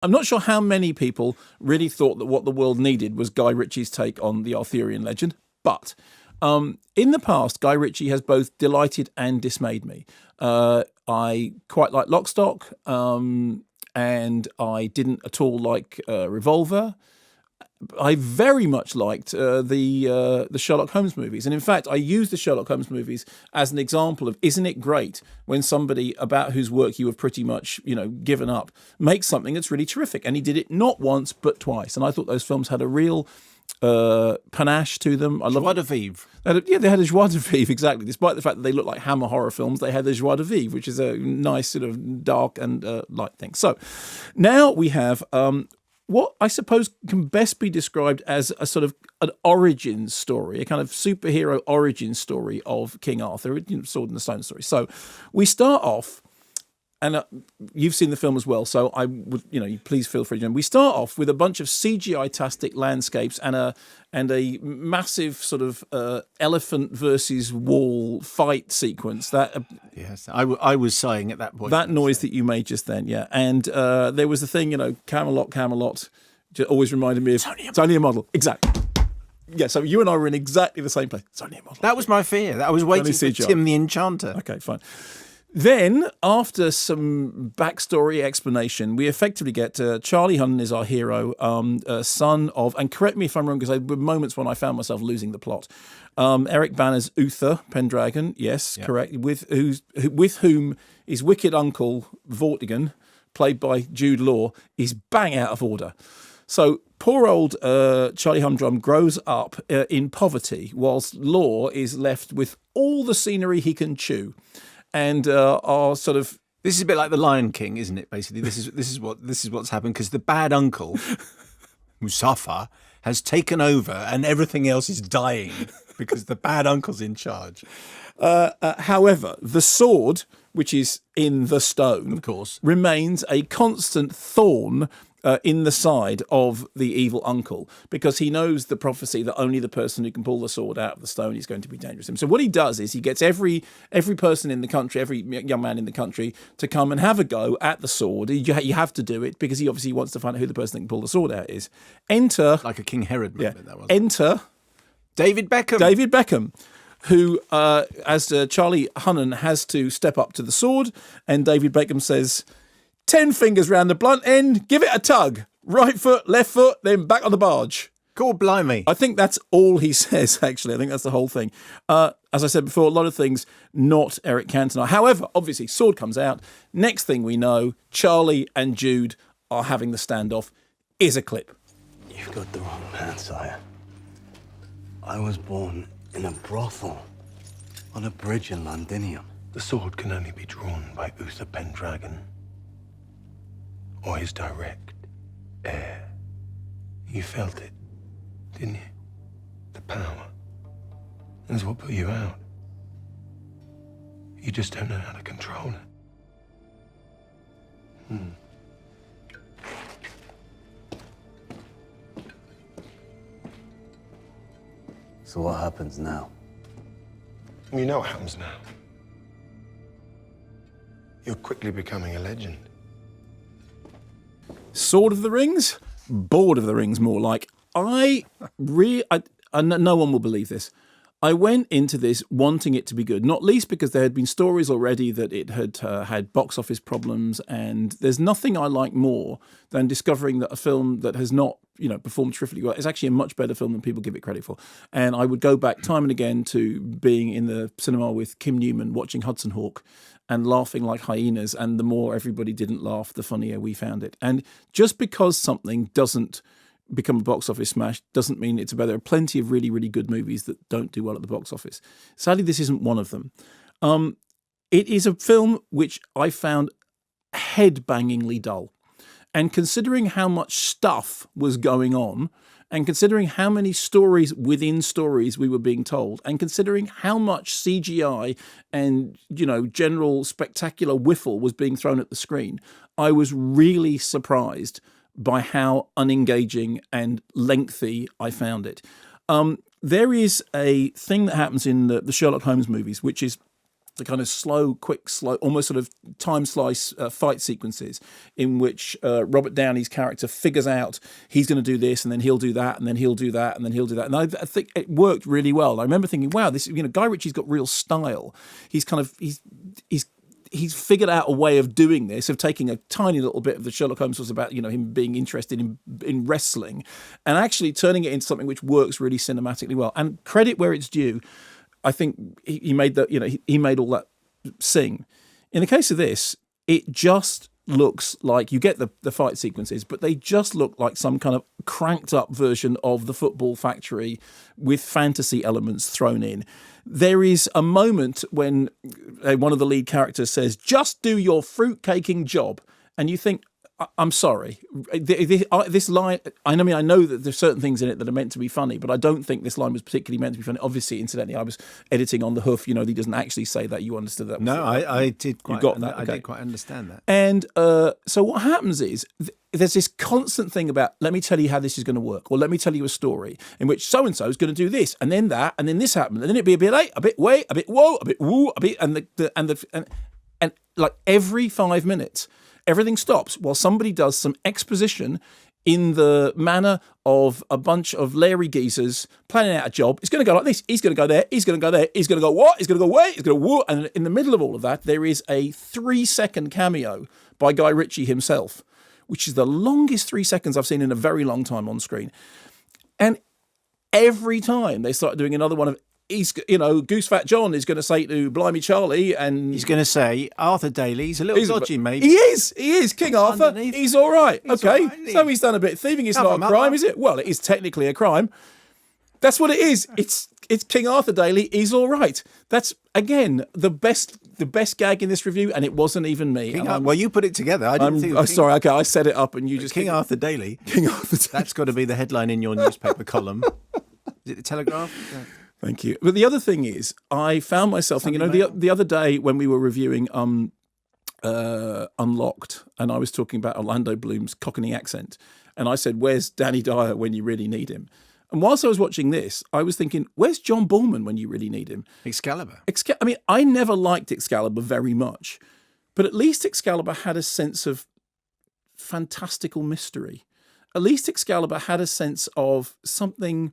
I'm not sure how many people really thought that what the world needed was Guy Ritchie's take on the Arthurian legend, but in the past, Guy Ritchie has both delighted and dismayed me. I quite like Lock, Stock, and I didn't at all like Revolver. I very much liked the Sherlock Holmes movies. And in fact, I used the Sherlock Holmes movies as an example of, isn't it great when somebody about whose work you have pretty much, given up, makes something that's really terrific. And he did it not once, but twice. And I thought those films had a real panache to them. I love joie de vivre. They had a joie de vivre, exactly. Despite the fact that they look like Hammer horror films, they had the joie de vivre, which is a nice sort of dark and light thing. So now we have what I suppose can best be described as a sort of an origin story, a kind of superhero origin story of King Arthur, Sword in the Stone story. So we start off, and you've seen the film as well, so I would, please feel free to. We start off with a bunch of CGI-tastic landscapes and a massive sort of elephant versus wall fight sequence. Yes, I was sighing at that point. That noise that you made just then, yeah. And there was the thing, Camelot, just always reminded me of it's only a model. Exactly. Yeah, so you and I were in exactly the same place. It's only a model. That was my fear. I was waiting for Tim the Enchanter. Okay, fine. Then, after some backstory explanation, we effectively get Charlie Hunnam is our hero, son of, and correct me if I'm wrong, because there were moments when I found myself losing the plot. Eric Banner's Uther Pendragon, yes, yep. Correct, with whom his wicked uncle Vortigern, played by Jude Law, is bang out of order. So poor old Charlie Humdrum grows up in poverty, whilst Law is left with all the scenery he can chew. And are sort of, this is a bit like the Lion King, isn't it? Basically, this is what's happened, because the bad uncle Mustafa has taken over, and everything else is dying because the bad uncle's in charge. However, the sword, which is in the stone, of course, remains a constant thorn in the side of the evil uncle, because he knows the prophecy that only the person who can pull the sword out of the stone is going to be dangerous to him. So what he does is he gets every person in the country, every young man in the country, to come and have a go at the sword. You have to do it because he obviously wants to find out who the person that can pull the sword out is. Enter, like a King Herod moment, that was. Enter David Beckham, who, as Charlie Hunnam, has to step up to the sword, and David Beckham says, 10 fingers round the blunt end, give it a tug. Right foot, left foot, then back on the barge. God blimey. I think that's all he says, actually. I think that's the whole thing. As I said before, a lot of things not Eric Cantona. However, obviously, sword comes out. Next thing we know, Charlie and Jude are having the standoff. Is a clip. You've got the wrong man, sire. I was born in a brothel on a bridge in Londinium. The sword can only be drawn by Uther Pendragon, or his direct heir. You felt it, didn't you? The power. That's what put you out. You just don't know how to control it. So what happens now? You know what happens now. You're quickly becoming a legend. Sword of the Rings? Board of the Rings, more like. No one will believe this. I went into this wanting it to be good, not least because there had been stories already that it had had box office problems, and there's nothing I like more than discovering that a film that has not, performed terrifically well is actually a much better film than people give it credit for. And I would go back time and again to being in the cinema with Kim Newman watching Hudson Hawk and laughing like hyenas, and the more everybody didn't laugh, the funnier we found it. And just because something doesn't become a box office smash doesn't mean it's better. There are plenty of really, really good movies that don't do well at the box office. Sadly, this isn't one of them. It is a film which I found head-bangingly dull. And considering how much stuff was going on, and considering how many stories within stories we were being told, and considering how much CGI and, general spectacular whiffle was being thrown at the screen, I was really surprised by how unengaging and lengthy I found it. There is a thing that happens in the Sherlock Holmes movies, which is to kind of slow, almost sort of time slice fight sequences in which Robert Downey's character figures out he's going to do this, and then he'll do that, and then he'll do that, and then he'll do that. And I think it worked really well. I remember thinking, wow, this, Guy Ritchie's got real style. He's figured out a way of doing this, of taking a tiny little bit of the Sherlock Holmes was about, him being interested in wrestling, and actually turning it into something which works really cinematically well. And credit where it's due, I think he made he made all that sing. In the case of this, it just looks like, you get the fight sequences, but they just look like some kind of cranked up version of The Football Factory with fantasy elements thrown in. There is a moment when one of the lead characters says, "Just do your fruit-caking job." And you think, I'm sorry, this line, I know that there's certain things in it that are meant to be funny, but I don't think this line was particularly meant to be funny. Obviously, incidentally, I was editing on the hoof. He doesn't actually say that. You understood that? No, I did quite. You got that? I Okay. did quite understand that. And so what happens is there's this constant thing about, let me tell you how this is going to work, or let me tell you a story in which so-and-so is going to do this, and then that, and then this happened, and then it'd be a bit late, a bit wait, a bit whoa, a bit woo, a bit, and like every 5 minutes, everything stops while somebody does some exposition in the manner of a bunch of Larry geezers planning out a job. It's going to go like this. He's going to go there. He's going to go there. He's going to go what? He's going to go wait. He's going to woo. And in the middle of all of that, there is a 3-second cameo by Guy Ritchie himself, which is the longest 3 seconds I've seen in a very long time on screen. And every time they start doing another one of, Goose Fat John is going to say to Blimey Charlie, and He's going to say, Arthur Daly's a little dodgy, mate. He is. King Arthur. Underneath. He's all right. He's okay. all right, isn't he? So he's done a bit of thieving. It's Cover not him a up, crime, huh? is it? Well, it is technically a crime. That's what it is. It's King Arthur Daly. He's all right. That's, again, the best gag in this review, and it wasn't even me. Well, you put it together. I didn't think. Sorry. Okay, I set it up, and you just King Arthur Daly. King Arthur Daly. That's got to be the headline in your newspaper column. Is it the Telegraph? Yeah. Thank you. But the other thing is, I found myself thinking, the other day when we were reviewing Unlocked, and I was talking about Orlando Bloom's Cockney accent, and I said, "Where's Danny Dyer when you really need him?" And whilst I was watching this, I was thinking, "Where's John Boorman when you really need him?" Excalibur. I mean, I never liked Excalibur very much, but at least Excalibur had a sense of fantastical mystery. At least Excalibur had a sense of something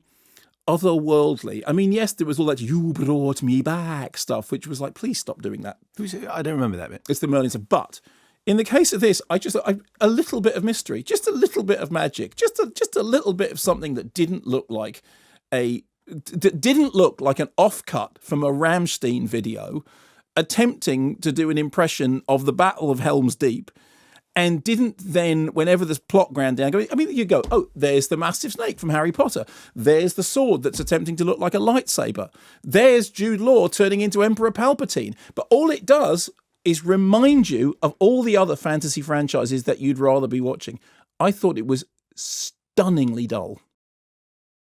otherworldly. I mean, yes, there was all that "you brought me back" stuff, which was like, please stop doing that. I don't remember that bit. It's the Merlin stuff. But in the case of this, a little bit of mystery, just a little bit of magic, just a little bit of something that didn't look like an offcut from a Rammstein video attempting to do an impression of the Battle of Helm's Deep, and didn't then, whenever the plot ground down, you go, oh, there's the massive snake from Harry Potter. There's the sword that's attempting to look like a lightsaber. There's Jude Law turning into Emperor Palpatine. But all it does is remind you of all the other fantasy franchises that you'd rather be watching. I thought it was stunningly dull.